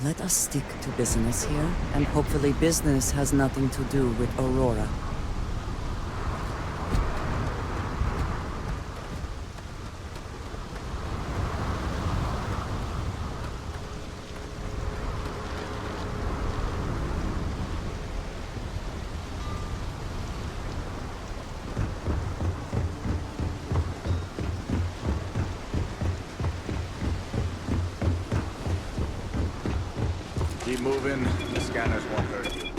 Let us stick to business here, and hopefully business has nothing to do with Aurora. Keep moving. The scanners won't hurt you.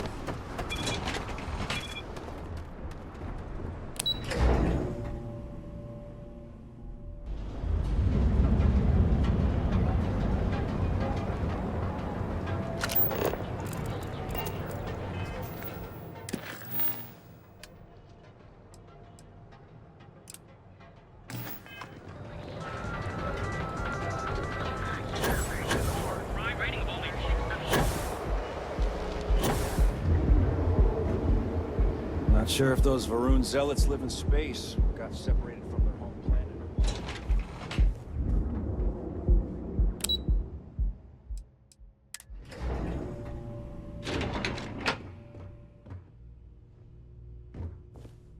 Not sure if those Varun zealots live in space or got separated from their home planet.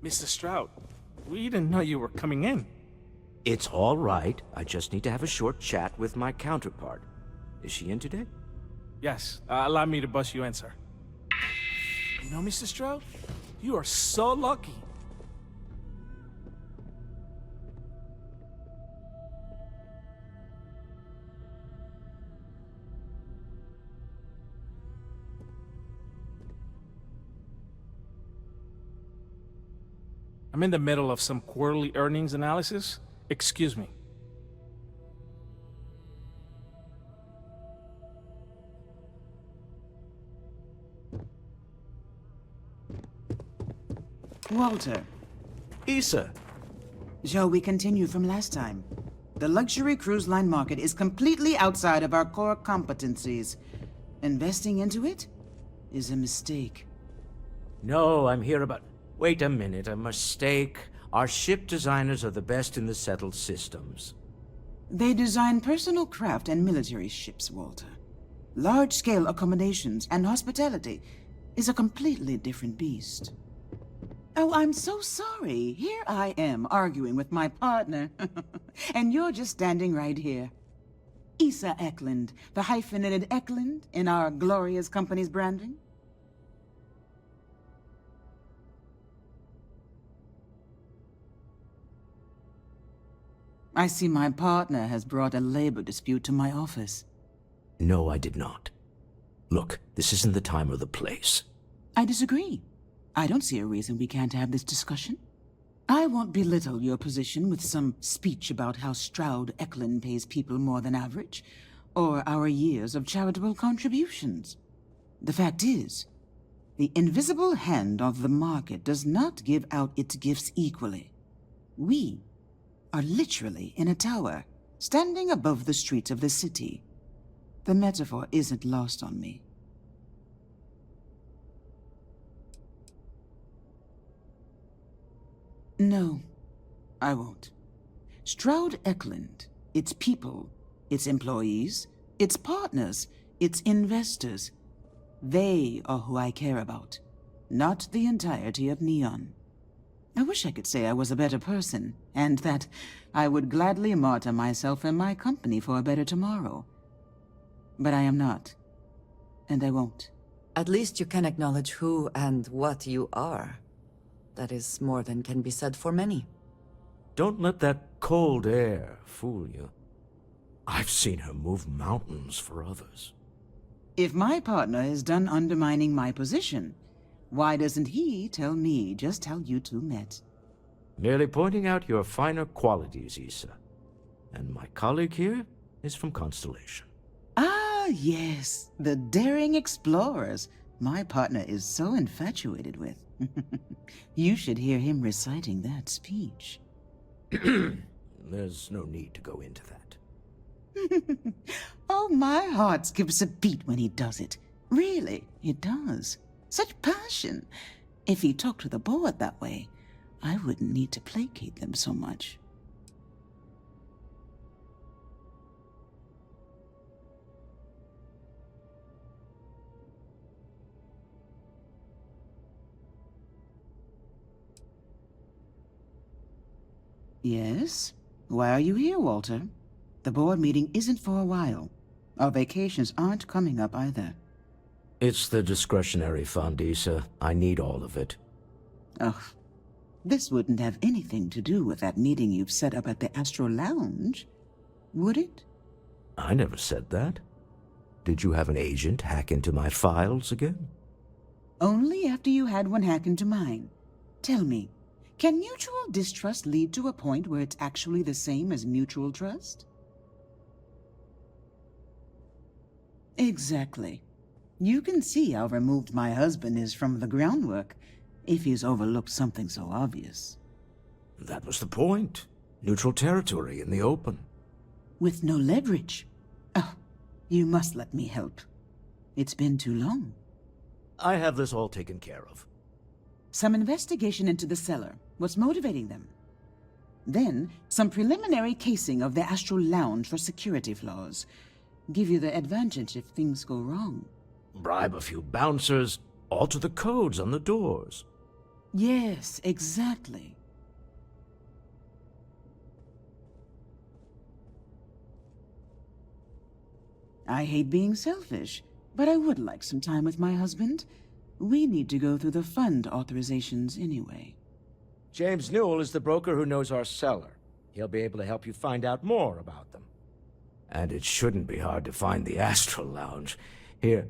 Mr. Stroud, we didn't know you were coming in. It's all right. I just need to have a short chat with my counterpart. Is she in today? Yes, allow me to bust you in, sir. You know, Mr. Stroud, you are so lucky. I'm in the middle of some quarterly earnings analysis. Excuse me. Walter, Issa! shall we continue from last time? The luxury cruise line market is completely outside of our core competencies. Investing into it is a mistake. No, I'm here about... Wait a minute, a mistake. Our ship designers are the best in the settled systems. They design personal craft and military ships, Walter. Large-scale accommodations and hospitality is a completely different beast. Oh, I'm so sorry. Here I am arguing with my partner. And you're just standing right here. Issa Eklund, the hyphenated Eklund in our glorious company's branding. I see my partner has brought a labor dispute to my office. No, I did not. Look, this isn't the time or the place. I disagree. I don't see a reason we can't have this discussion. I won't belittle your position with some speech about how Stroud Eklund pays people more than average, or our years of charitable contributions. The fact is, the invisible hand of the market does not give out its gifts equally. We are literally in a tower, standing above the streets of the city. The metaphor isn't lost on me. No, I won't. Stroud Eklund, its people, its employees, its partners, its investors, they are who I care about, not the entirety of Neon. I wish I could say I was a better person, and that I would gladly martyr myself and my company for a better tomorrow. But I am not, and I won't. At least you can acknowledge who and what you are. That is more than can be said for many. Don't let that cold air fool you. I've seen her move mountains for others. If my partner is done undermining my position, why doesn't he tell me just how you two met? Merely pointing out your finer qualities, Issa. And my colleague here is from Constellation. Ah, yes, the daring explorers my partner is so infatuated with. You should hear him reciting that speech. There's no need to go into that. Oh, my heart skips a beat when he does it. Really, it does. Such passion. If he talked to the board that way, I wouldn't need to placate them so much. Yes? Why are you here, Walter? The board meeting isn't for a while. Our vacations aren't coming up either. It's the discretionary fund, Issa. I need all of it. Ugh. This wouldn't have anything to do with that meeting you've set up at the Astro Lounge, would it? I never said that. Did you have an agent hack into my files again? Only after you had one hack into mine. Tell me, can mutual distrust lead to a point where it's actually the same as mutual trust? Exactly. You can see how removed my husband is from the groundwork, if he's overlooked something so obvious. That was the point. Neutral territory in the open. With no leverage. Oh, you must let me help. It's been too long. I have this all taken care of. Some investigation into the cellar. What's motivating them? Then, some preliminary casing of the Astral Lounge for security flaws. Give you the advantage if things go wrong. Bribe a few bouncers, alter the codes on the doors. Yes, exactly. I hate being selfish, but I would like some time with my husband. We need to go through the fund authorizations anyway. James Newell is the broker who knows our cellar. He'll be able to help you find out more about them. And it shouldn't be hard to find the Astral Lounge. Here,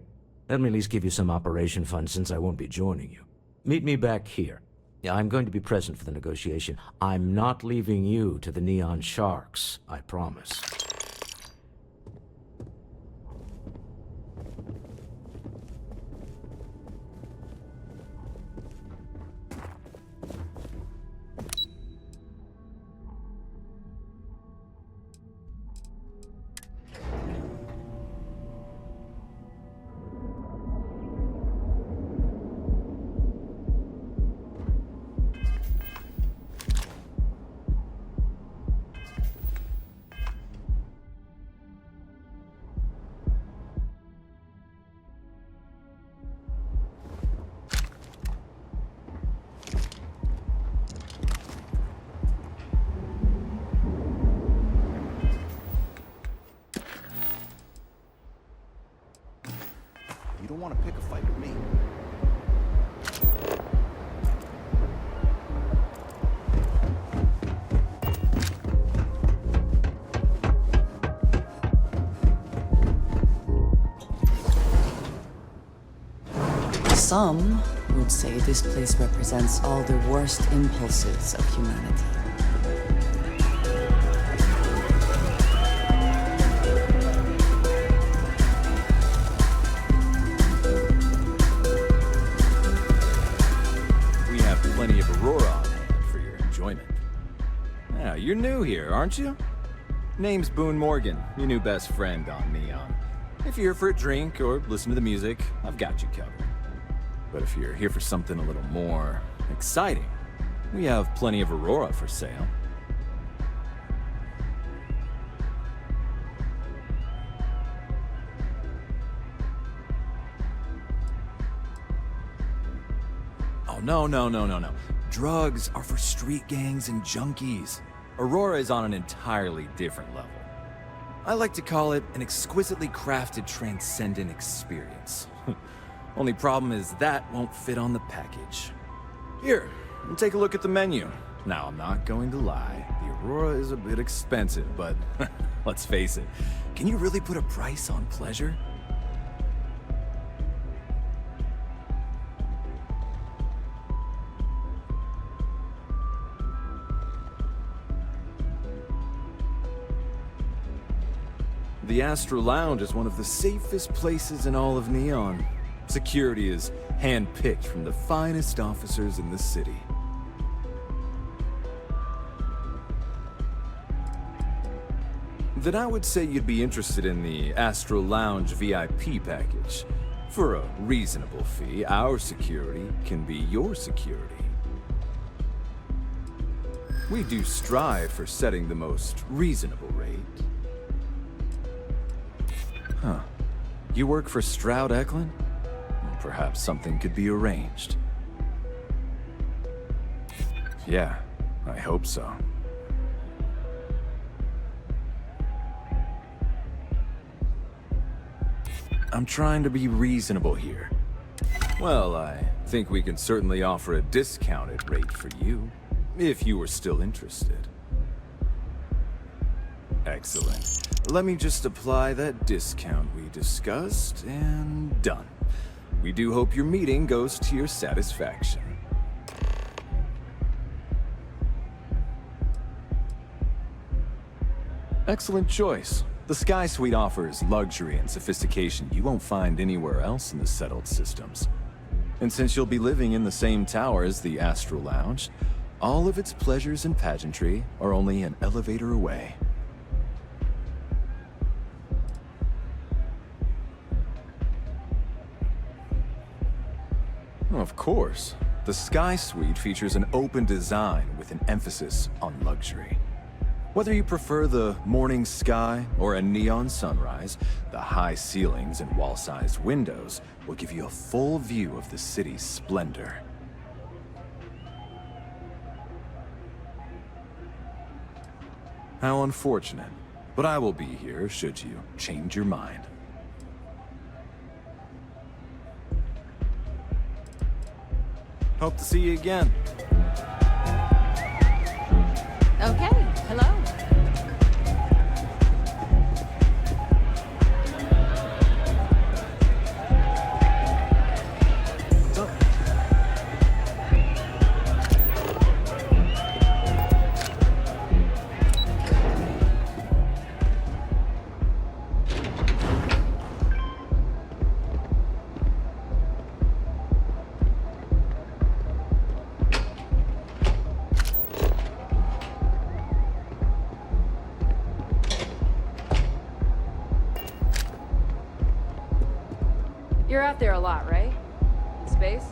let me at least give you some operation funds since I won't be joining you. Meet me back here. Yeah, I'm going to be present for the negotiation. I'm not leaving you to the Neon Sharks, I promise. You don't want to pick a fight with me. Some would say this place represents all the worst impulses of humanity. We have plenty of Aurora on hand for your enjoyment. Yeah, you're new here, aren't you? Name's Boone Morgan, your new best friend on Neon. If you're here for a drink or listen to the music, I've got you covered. But if you're here for something a little more exciting, we have plenty of Aurora for sale. Oh, no. Drugs are for street gangs and junkies. Aurora is on an entirely different level. I like to call it an exquisitely crafted, transcendent experience. Only problem is that won't fit on the package. Here, take a look at the menu. Now, I'm not going to lie, the Aurora is a bit expensive, but let's face it, can you really put a price on pleasure? The Astro Lounge is one of the safest places in all of Neon. Security is hand-picked from the finest officers in the city. Then I would say you'd be interested in the Astro Lounge VIP package. For a reasonable fee, our security can be your security. We do strive for setting the most reasonable rate. Huh. You work for Stroud Eklund? Perhaps something could be arranged. Yeah, I hope so. I'm trying to be reasonable here. Well, I think we can certainly offer a discounted rate for you, if you were still interested. Excellent. Let me just apply that discount we discussed, and done. We do hope your meeting goes to your satisfaction. Excellent choice. The Sky Suite offers luxury and sophistication you won't find anywhere else in the settled systems. And since you'll be living in the same tower as the Astral Lounge, all of its pleasures and pageantry are only an elevator away. Of course. The Sky Suite features an open design with an emphasis on luxury. Whether you prefer the morning sky or a neon sunrise, the high ceilings and wall-sized windows will give you a full view of the city's splendor. How unfortunate, but I will be here should you change your mind. Hope to see you again. Okay, hello. You're out there a lot, right? In space?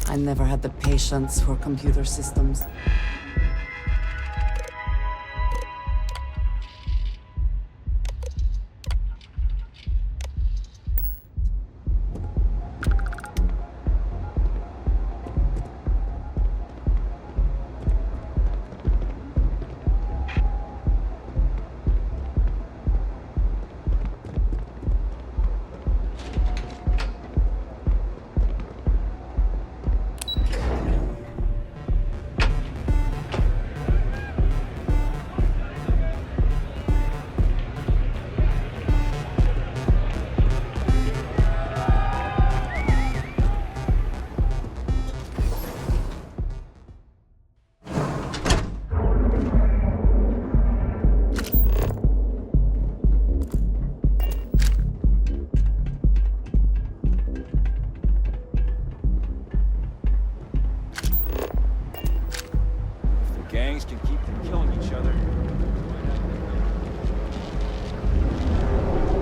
I never had the patience for computer systems. Gangs can keep from killing each other.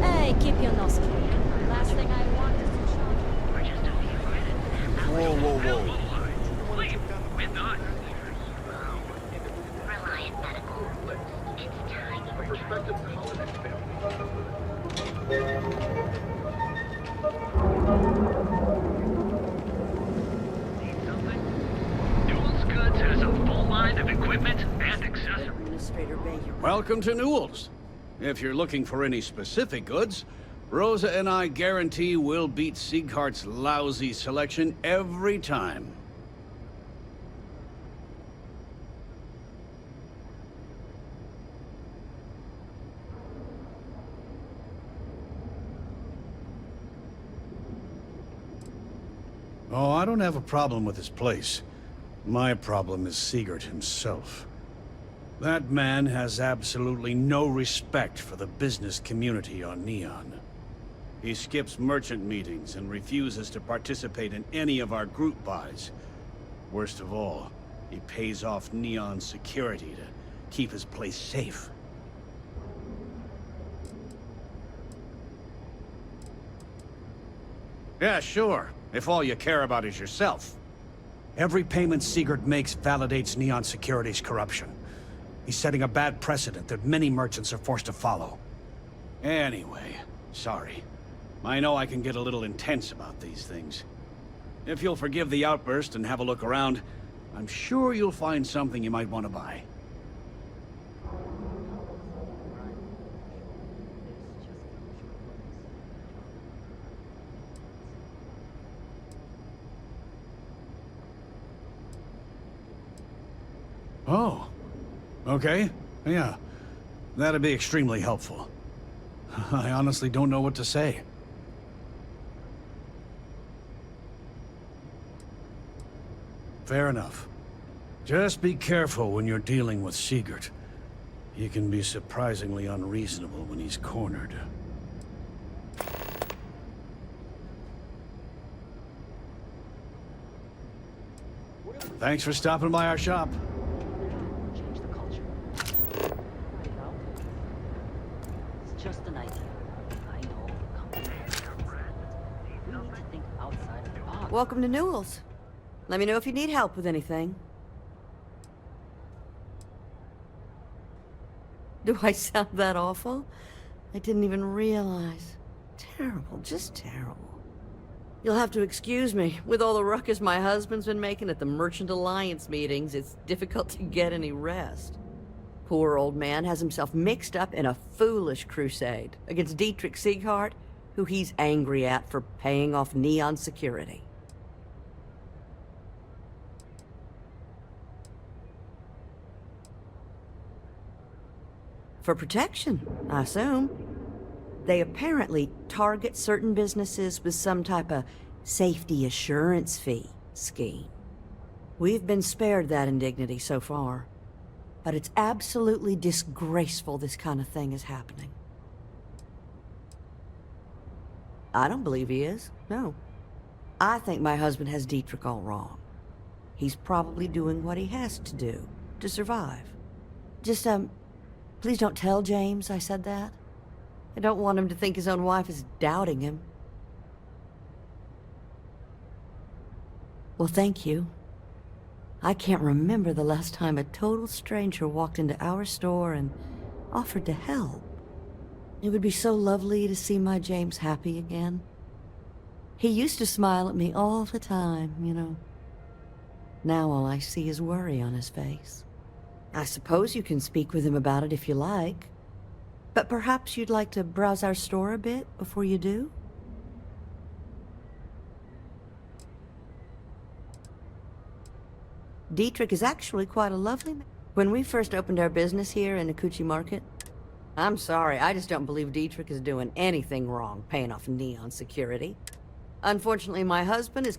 Hey, keep your nose clean. Last thing I want is to show. Whoa, whoa, whoa. Wait, we're not. Reliant Medical. It's time for prospective colonist Duals Goods has a full line of equipment and accessories. Welcome to Newell's. If you're looking for any specific goods, Rosa and I guarantee we'll beat Sieghart's lousy selection every time. Oh, I don't have a problem with this place. My problem is Siegert himself. That man has absolutely no respect for the business community on Neon. He skips merchant meetings and refuses to participate in any of our group buys. Worst of all, he pays off Neon security to keep his place safe. Yeah, sure. If all you care about is yourself. Every payment Sigurd makes validates Neon Security's corruption. He's setting a bad precedent that many merchants are forced to follow. Anyway, sorry. I know I can get a little intense about these things. If you'll forgive the outburst and have a look around, I'm sure you'll find something you might want to buy. Oh. Okay. Yeah. That'd be extremely helpful. I honestly don't know what to say. Fair enough. Just be careful when you're dealing with Sigurd. He can be surprisingly unreasonable when he's cornered. Thanks for stopping by our shop. Change the culture. It's just an idea. I know. We need to think outside of the box. Welcome to Newell's. Let me know if you need help with anything. Do I sound that awful? I didn't even realize. Terrible, just terrible. You'll have to excuse me. With all the ruckus my husband's been making at the Merchant Alliance meetings, it's difficult to get any rest. Poor old man has himself mixed up in a foolish crusade against Dietrich Sieghart, who he's angry at for paying off Neon security. For protection, I assume. They apparently target certain businesses with some type of safety assurance fee scheme. We've been spared that indignity so far, but it's absolutely disgraceful this kind of thing is happening. I don't believe he is, no. I think my husband has Dietrich all wrong. He's probably doing what he has to do to survive. Just, please don't tell James I said that. I don't want him to think his own wife is doubting him. Well, thank you. I can't remember the last time a total stranger walked into our store and offered to help. It would be so lovely to see my James happy again. He used to smile at me all the time, you know. Now all I see is worry on his face. I suppose you can speak with him about it if you like. But perhaps you'd like to browse our store a bit before you do? Dietrich is actually quite a lovely man. When we first opened our business here in Akuchi Market, I'm sorry, I just don't believe Dietrich is doing anything wrong paying off Neon security. Unfortunately, my husband is...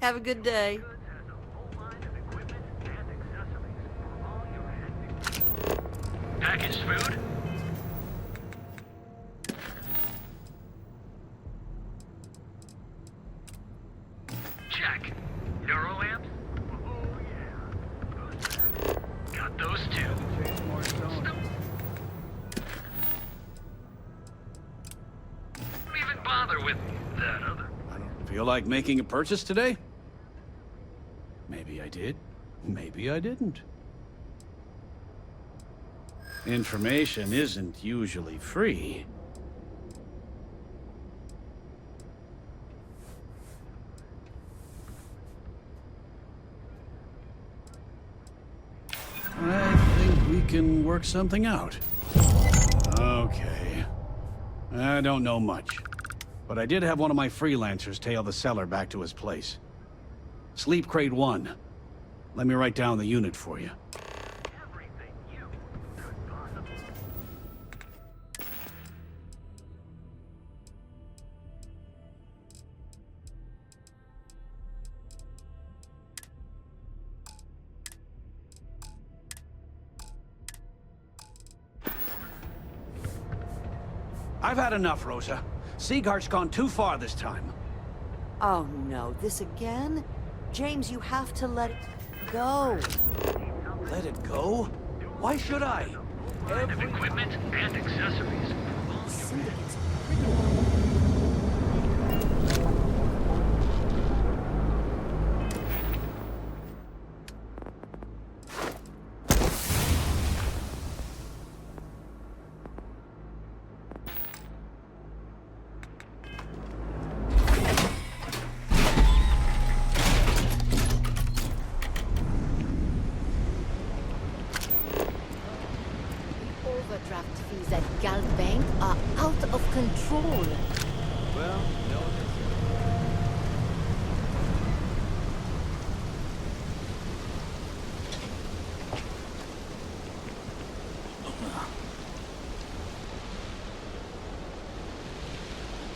Have a good day. Packaged food? Check. Neuro amps? Oh yeah. Got those two. Don't even bother with that other. I don't feel like making a purchase today? Maybe I did. Maybe I didn't. Information isn't usually free. I think we can work something out. Okay. I don't know much, but I did have one of my freelancers tail the seller back to his place. Sleep Crate 1. Let me write down the unit for you. I've had enough, Rosa. Siegart's gone too far this time. Oh no, this again? James, you have to let it go. Let it go? Why should I? Line of equipment and accessories. Syndicate's Overdraft fees at Gal Bank are out of control. Well, no.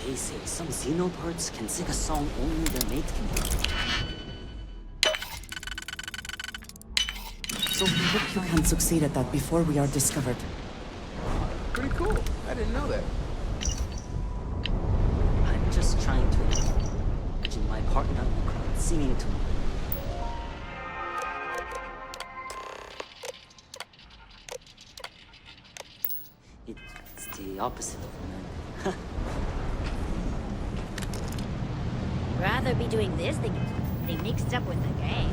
They say some xenoparts can sing a song only their mate can hear. So we hope you can succeed at that before we are discovered. Pretty cool. I didn't know that. I'm just trying to imagine my partner singing to me. It's the opposite of men. Rather be doing this than getting mixed up with the gang.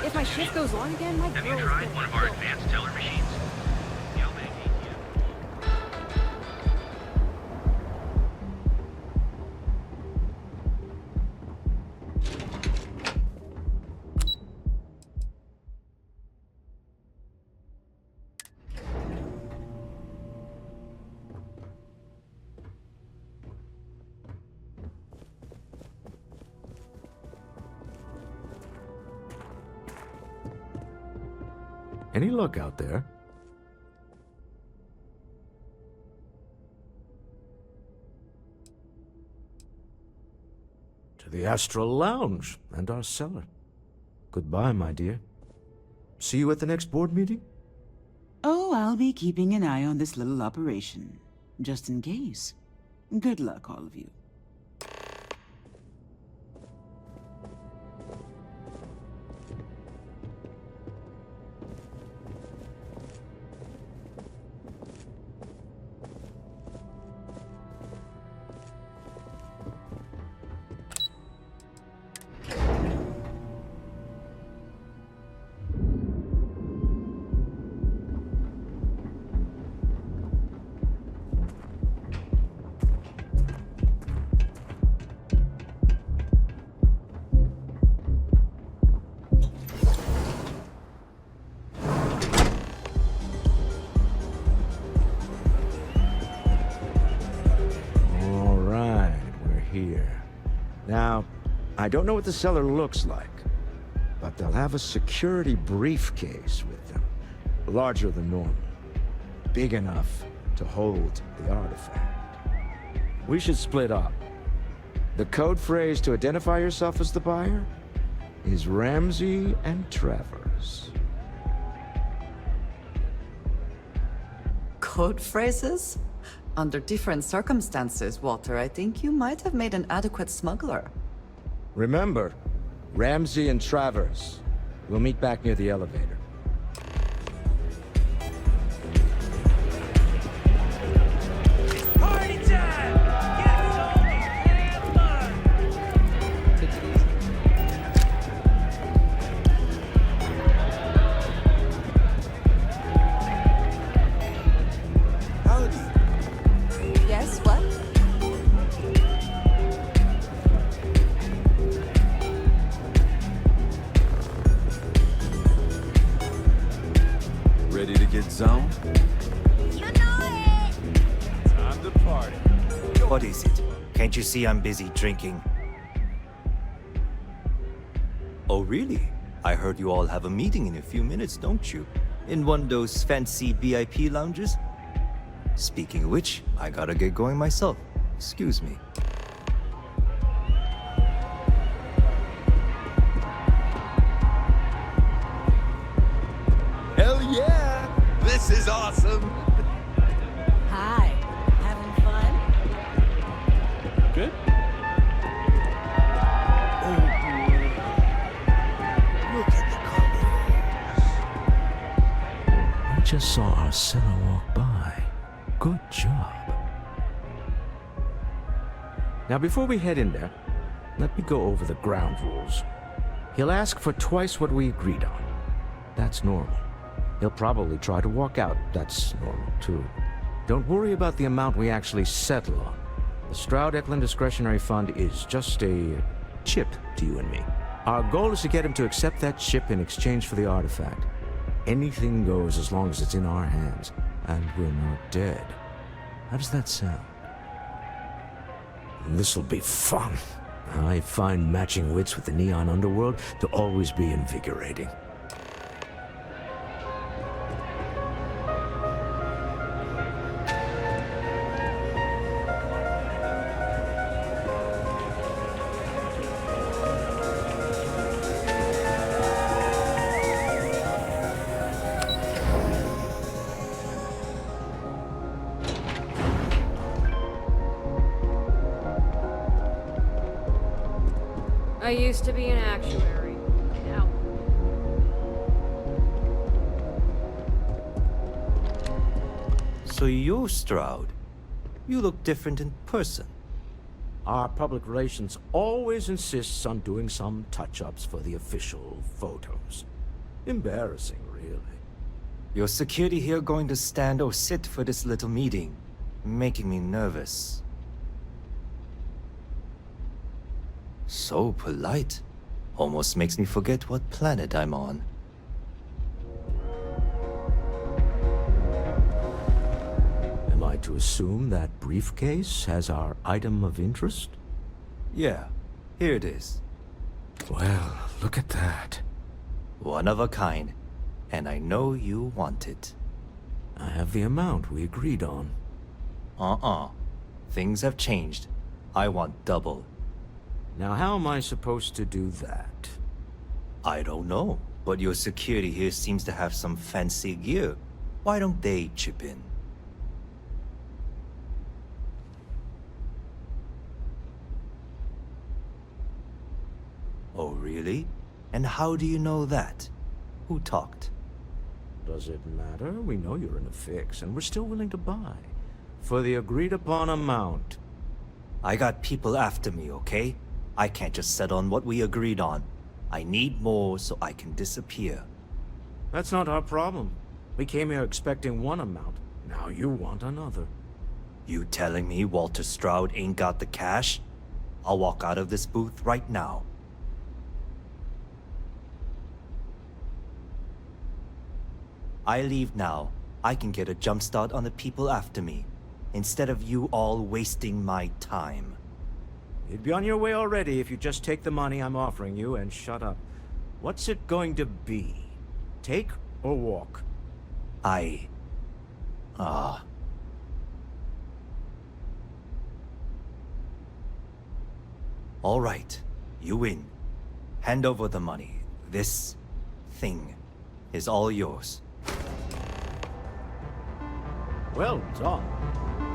If my shift goes long again, my Have girl you is tried gonna one of our kill me. advanced teller machines? Yo, baby, yeah. Any luck out there? To the Astral Lounge and our cellar. Goodbye, my dear. See you at the next board meeting? Oh, I'll be keeping an eye on this little operation, just in case. Good luck, all of you. Now, I don't know what the cellar looks like, but they'll have a security briefcase with them. Larger than normal. Big enough to hold the artifact. We should split up. The code phrase to identify yourself as the buyer is Ramsey and Travers. Code phrases? Under different circumstances, Walter, I think you might have made an adequate smuggler. Remember, Ramsey and Travers. We'll meet back near the elevator. Party time! Get some and fun! Take it easy. Howdy. Yes, what? Ready to get zoned? You know it! Time to party. What is it? Can't you see I'm busy drinking? Oh, really? I heard you all have a meeting in a few minutes, don't you? In one of those fancy VIP lounges? Speaking of which, I gotta get going myself. Excuse me. Hell yeah! This is awesome! Hi. Having fun? Good? Look at the colors. I just saw our seller walk by. Good job. Now, before we head in there, let me go over the ground rules. He'll ask for twice what we agreed on. That's normal. He'll probably try to walk out. That's normal, too. Don't worry about the amount we actually settle on. The Stroud-Eklund Discretionary Fund is just a chip to you and me. Our goal is to get him to accept that chip in exchange for the artifact. Anything goes as long as it's in our hands, and we're not dead. How does that sound? This'll be fun. I find matching wits with the neon underworld to always be invigorating. I used to be an actuary. Now. So you're Stroud. You look different in person. Our public relations always insists on doing some touch-ups for the official photos. Embarrassing, really. Your security here going to stand or sit for this little meeting, making me nervous. So polite. Almost makes me forget what planet I'm on. Am I to assume that briefcase has our item of interest? Yeah, here it is. Well, look at that. One of a kind, and I know you want it. I have the amount we agreed on. Things have changed. I want double. Now, how am I supposed to do that? I don't know, but your security here seems to have some fancy gear. Why don't they chip in? Oh, really? And how do you know that? Who talked? Does it matter? We know you're in a fix, and we're still willing to buy. For the agreed-upon amount. I got people after me, okay? I can't just settle on what we agreed on. I need more so I can disappear. That's not our problem. We came here expecting one amount. Now you want another. You telling me Walter Stroud ain't got the cash? I'll walk out of this booth right now. I leave now. I can get a jump start on the people after me, instead of you all wasting my time. You'd be on your way already if you just take the money I'm offering you and shut up. What's it going to be? Take or walk? All right, you win. Hand over the money. This thing is all yours. Well done.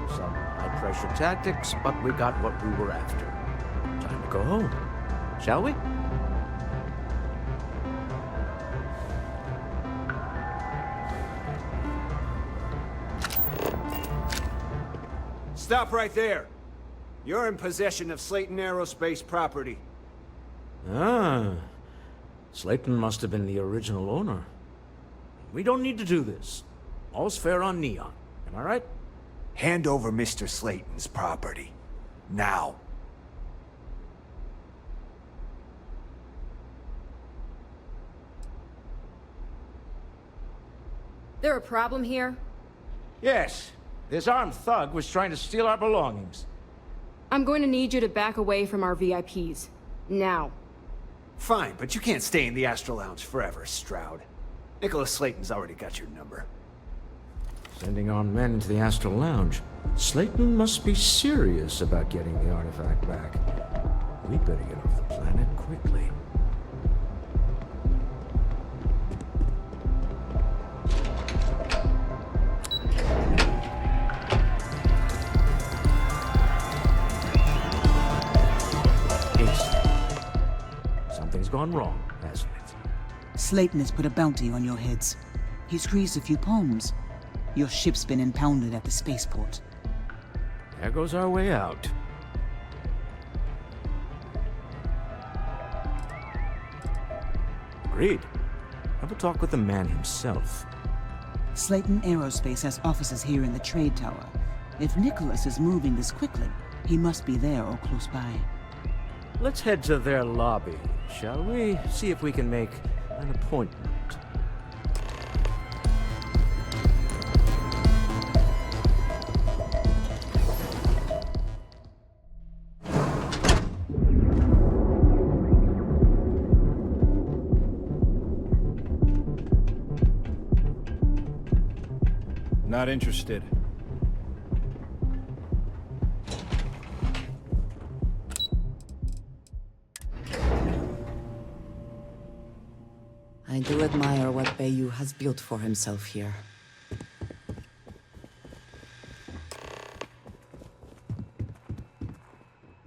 Some high-pressure tactics, but we got what we were after. Time to go home, shall we? Stop right there. You're in possession of Slayton Aerospace property. Ah. Slayton must have been the original owner. We don't need to do this. All's fair on Neon. Am I right? Hand over Mr. Slayton's property. Now. There a problem here? Yes. This armed thug was trying to steal our belongings. I'm going to need you to back away from our VIPs. Now. Fine, but you can't stay in the Astro Lounge forever, Stroud. Nicholas Slayton's already got your number. Sending armed men into the Astral Lounge. Slayton must be serious about getting the artifact back. We'd better get off the planet quickly. Something's gone wrong, hasn't it? Slayton has put a bounty on your heads. He's squeezed a few palms. Your ship's been impounded at the spaceport. There goes our way out. Agreed. Have a talk with the man himself. Slayton Aerospace has offices here in the trade tower. If Nicholas is moving this quickly, he must be there or close by. Let's head to their lobby, shall we? See if we can make an appointment. Not interested. I do admire what Bayou has built for himself here.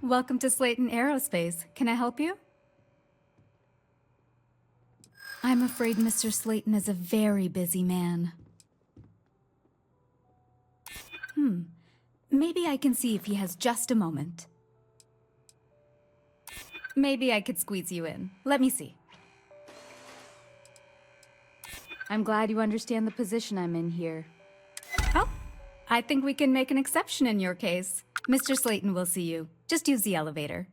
Welcome to Slayton Aerospace. Can I help you? I'm afraid Mr. Slayton is a very busy man. Maybe I can see if he has just a moment. Maybe I could squeeze you in. Let me see. I'm glad you understand the position I'm in here. Oh, I think we can make an exception in your case. Mr. Slayton will see you. Just use the elevator.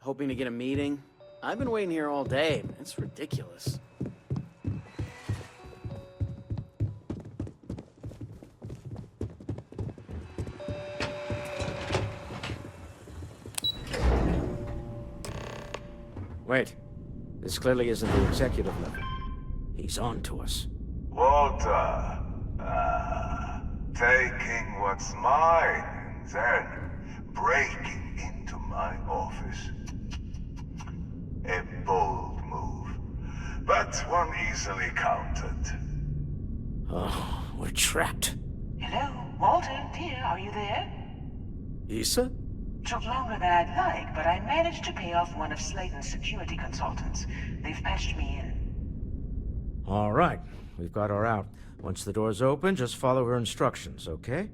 Hoping to get a meeting? I've been waiting here all day. It's ridiculous. Wait. This clearly isn't the executive level. He's on to us. Walter. Taking what's mine and then breaking into my office. A bold move, but one easily countered. Oh, we're trapped. Hello, Walter, dear, are you there? Issa? Took longer than I'd like, but I managed to pay off one of Slayton's security consultants. They've patched me in. All right, we've got her out. Once the door's open, just follow her instructions, okay?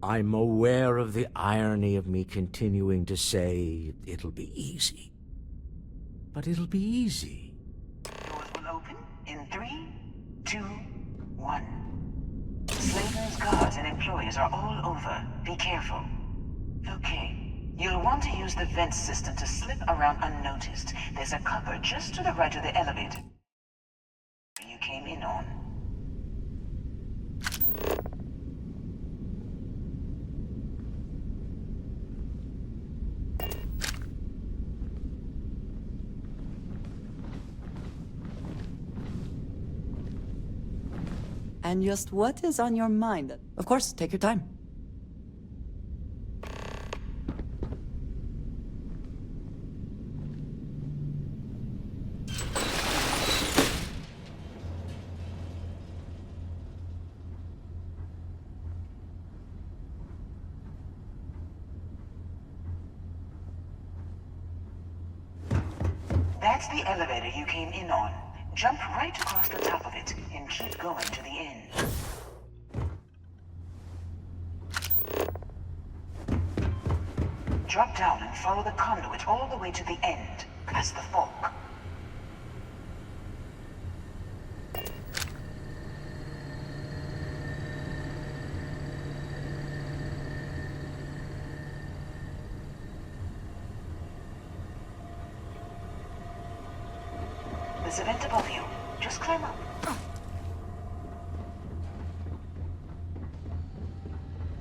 I'm aware of the irony of me continuing to say it'll be easy. But it'll be easy. Doors will open in 3, 2, 1. Slayton's guards and employees are all over. Be careful. Okay. You'll want to use the vent system to slip around unnoticed. There's a cupboard just to the right of the elevator you came in on. And just what is on your mind? Of course, take your time. That's the elevator you came in on. Jump right across the top of it and keep going to the end. Drop down and follow the conduit all the way to the end, past the fork. There's a vent above you. Just climb up.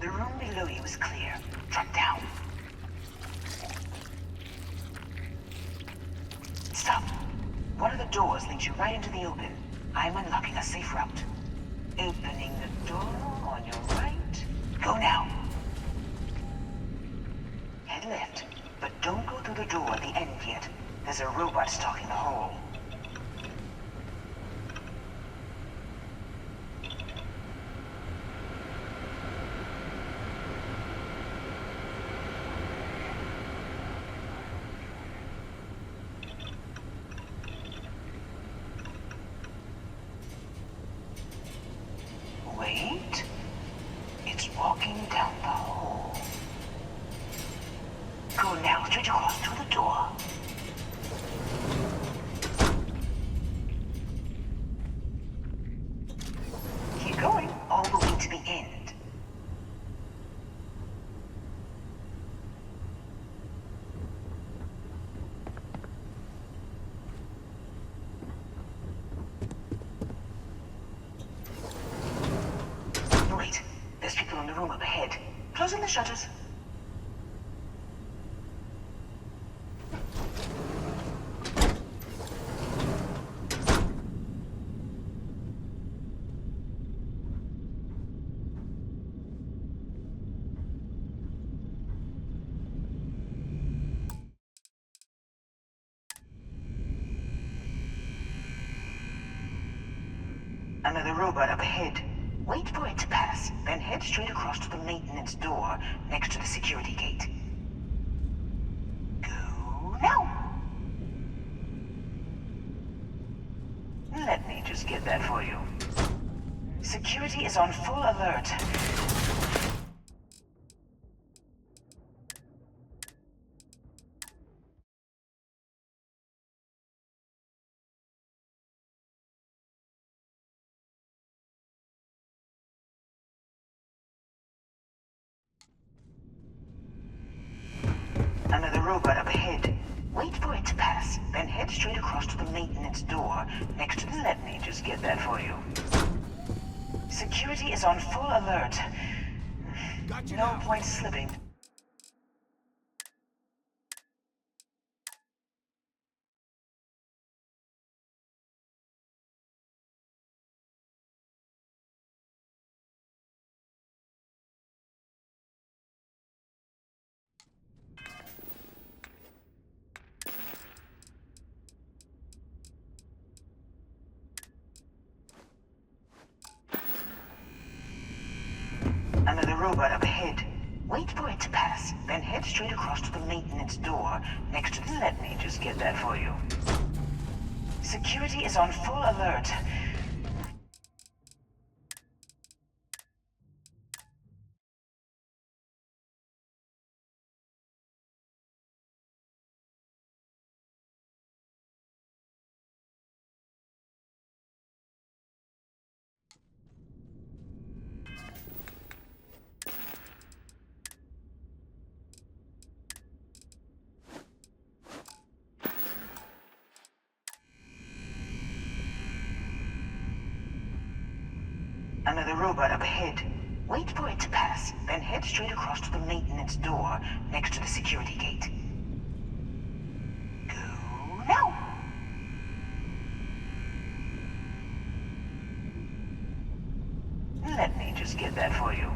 The room below you is clear. Drop down. Stop. One of the doors leads you right into the open. I'm unlocking a safe route. a robot stalking the hole. Wait. It's walking down the hole. Go now, straight across to the door. Keep going, all the way to the end. Wait, there's people in the room up ahead. Closing the shutters. Another robot up ahead. Wait for it to pass, then head straight across to the maintenance door next to the security gate. Go now! Let me just get that for you. Security is on full alert. Another robot up ahead. Wait for it to pass, then head straight across to the maintenance door next to the... Let me just get that for you. Security is on full alert. No point slipping. Another robot up ahead. Wait for it to pass, then head straight across to the maintenance door next to the... Let me just get that for you. Security is on full alert. Another robot up ahead. Wait for it to pass, then head straight across to the maintenance door next to the security gate. Go now! Let me just get that for you.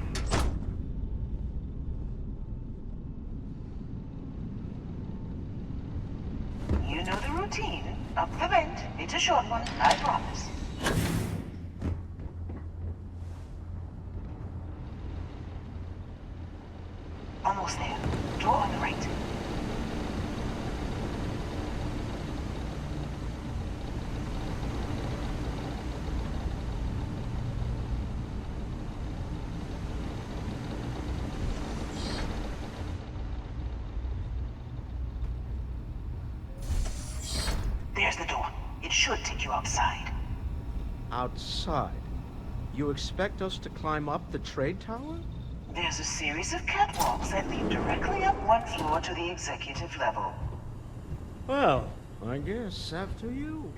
You know the routine. Up the vent. It's a short one, I promise. Almost there. Door on the right. There's the door. It should take you outside. Outside? You expect us to climb up the trade tower? There's a series of catwalks that lead directly up one floor to the executive level. Well, I guess after you.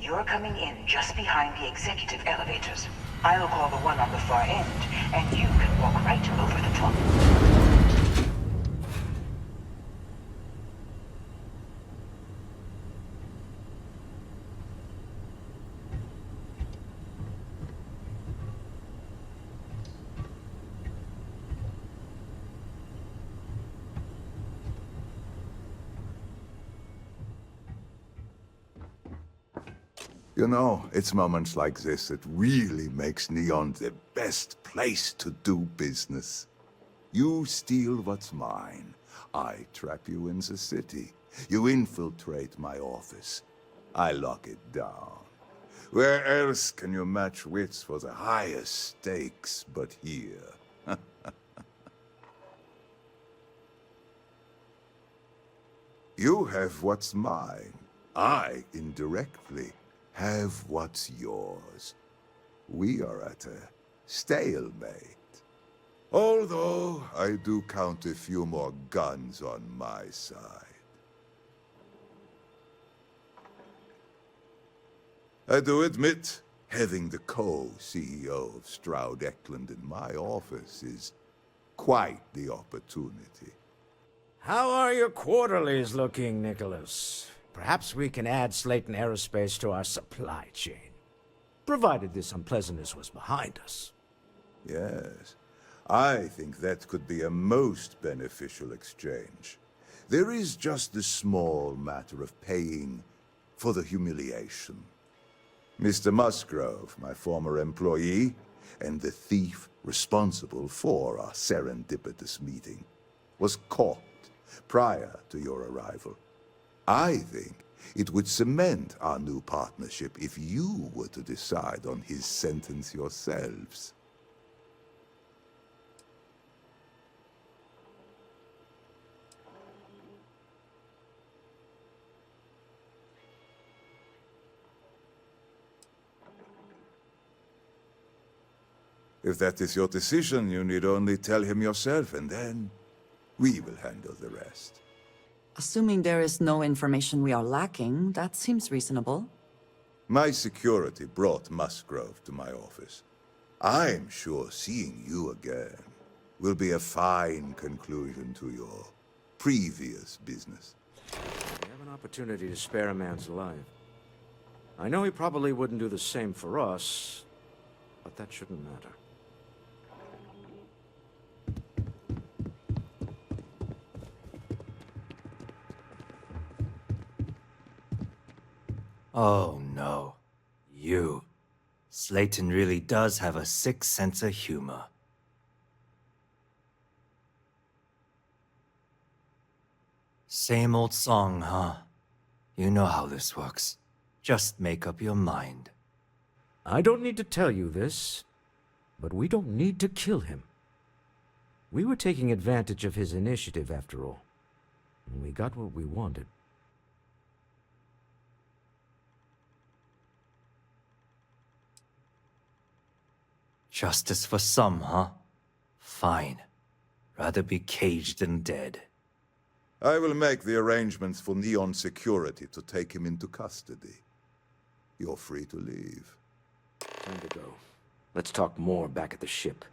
You're coming in just behind the executive elevators. I'll call the one on the far end, and you can walk right over the top. You know, it's moments like this that really makes Neon the best place to do business. You steal what's mine. I trap you in the city. You infiltrate my office. I lock it down. Where else can you match wits for the highest stakes but here? You have what's mine. I, indirectly, have what's yours. We are at a stalemate. Although, I do count a few more guns on my side. I do admit, having the co-CEO of Stroud Eklund in my office is quite the opportunity. How are your quarterlies looking, Nicholas? Perhaps we can add Slayton Aerospace to our supply chain, provided this unpleasantness was behind us. Yes, I think that could be a most beneficial exchange. There is just the small matter of paying for the humiliation. Mr. Musgrove, my former employee, and the thief responsible for our serendipitous meeting, was caught prior to your arrival. I think it would cement our new partnership if you were to decide on his sentence yourselves. If that is your decision, you need only tell him yourself, and then we will handle the rest. Assuming there is no information we are lacking, that seems reasonable. My security brought Musgrove to my office. I'm sure seeing you again will be a fine conclusion to your previous business. We have an opportunity to spare a man's life. I know he probably wouldn't do the same for us, but that shouldn't matter. Oh no. You. Slayton really does have a sick sense of humor. Same old song, huh? You know how this works. Just make up your mind. I don't need to tell you this, but we don't need to kill him. We were taking advantage of his initiative, after all. And we got what we wanted. Justice for some, huh? Fine. Rather be caged than dead. I will make the arrangements for Neon Security to take him into custody. You're free to leave. Time to go. Let's talk more back at the ship.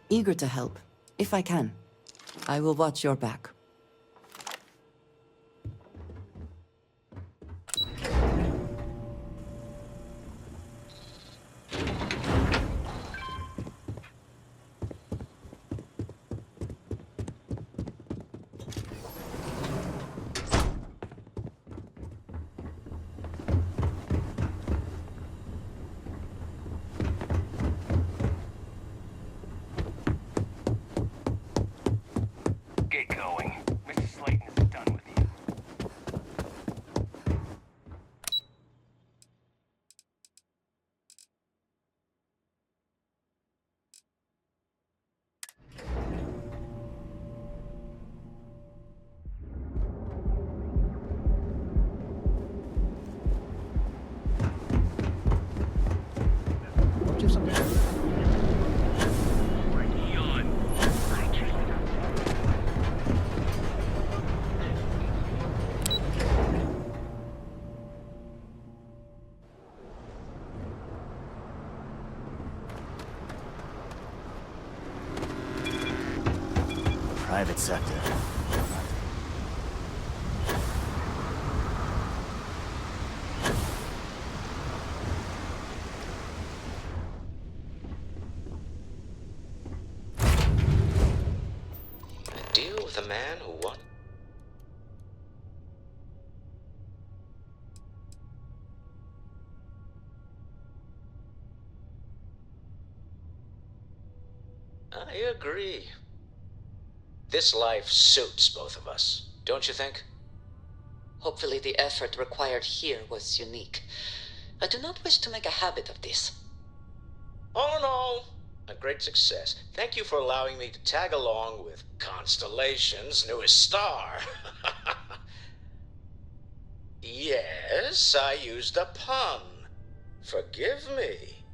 Eager to help, if I can. I will watch your back. Private sector. A deal with a man who won. I agree. This life suits both of us, don't you think? Hopefully the effort required here was unique. I do not wish to make a habit of this. All in all, a great success. Thank you for allowing me to tag along with Constellation's newest star. Yes, I used a pun. Forgive me.